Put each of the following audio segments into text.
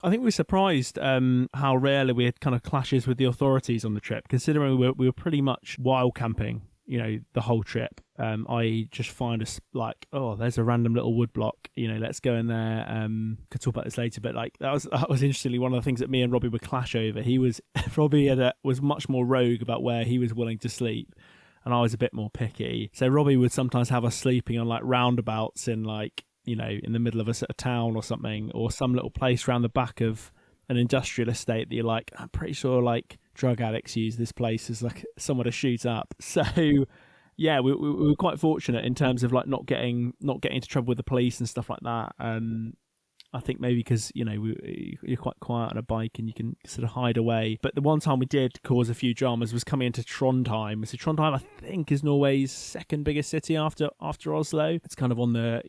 I think we were surprised how rarely we had kind of clashes with the authorities on the trip, considering we were pretty much wild camping, the whole trip. I just find us like, oh, there's a random little wood block, let's go in there. Could talk about this later, but like that was interestingly one of the things that me and Robbie would clash over. Robbie was much more rogue about where he was willing to sleep, and I was a bit more picky. So Robbie would sometimes have us sleeping on like roundabouts in like, in the middle of a town or something, or some little place around the back of an industrial estate that you're like, I'm pretty sure like drug addicts use this place as like somewhere to shoot up. So yeah, we were quite fortunate in terms of like not getting into trouble with the police and stuff like that. I think maybe because, you're quite quiet on a bike and you can sort of hide away. But the one time we did cause a few dramas was coming into Trondheim. So Trondheim, I think, is Norway's second biggest city after Oslo. It's kind of on the,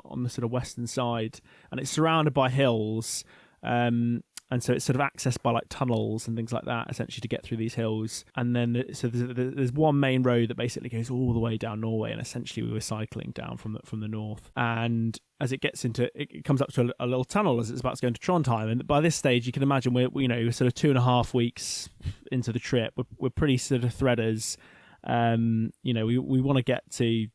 on the sort of western side, and it's surrounded by hills. And so it's sort of accessed by like tunnels and things like that, essentially, to get through these hills. And then so there's one main road that basically goes all the way down Norway, and essentially we were cycling down from the north. And as it comes up to a little tunnel as it's about to go into Trondheim. And by this stage, you can imagine we're sort of 2.5 weeks into the trip. We're pretty sort of threaders. We want to get to.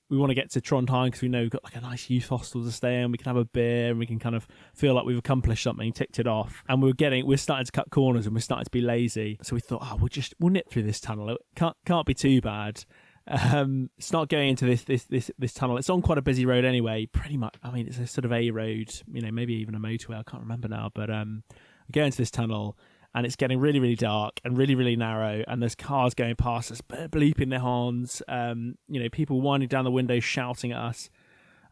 We want to get to Trondheim because we know we've got like a nice youth hostel to stay in. We can have a beer and we can kind of feel like we've accomplished something, ticked it off. And we're starting to cut corners and we're starting to be lazy. So we thought, we'll nip through this tunnel. It can't be too bad. Start going into this tunnel. It's on quite a busy road anyway. Pretty much. I mean, it's a sort of A road. Maybe even a motorway. I can't remember now. But we go into this tunnel. And it's getting really, really dark and really, really narrow. And there's cars going past us, bleeping their horns. People winding down the windows, shouting at us.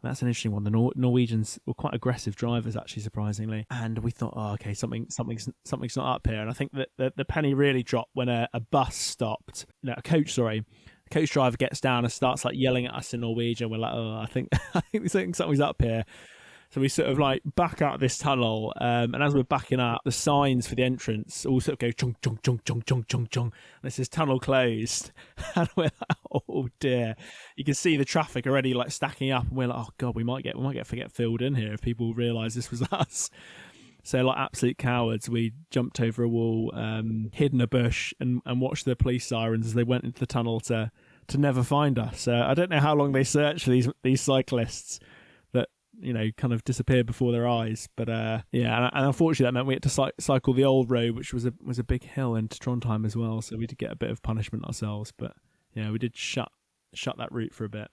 And that's an interesting one. The Norwegians were quite aggressive drivers, actually, surprisingly. And we thought, okay, something's not up here. And I think that the penny really dropped when a bus stopped. A coach driver gets down and starts like yelling at us in Norwegian. We're like, I think something's up here. So we sort of like back out of this tunnel, and as we're backing up, the signs for the entrance all sort of go chung chung chung chung chung chung chung, and it says tunnel closed. And we're like, oh dear! You can see the traffic already like stacking up, and we're like, oh god, we might get filled in here if people realise this was us. So like absolute cowards, we jumped over a wall, hid in a bush, and watched the police sirens as they went into the tunnel to never find us. I don't know how long they searched for these cyclists that kind of disappeared before their eyes. But and unfortunately that meant we had to cycle the old road, which was a big hill into Trondheim as well. So we did get a bit of punishment ourselves. But yeah, we did shut that route for a bit.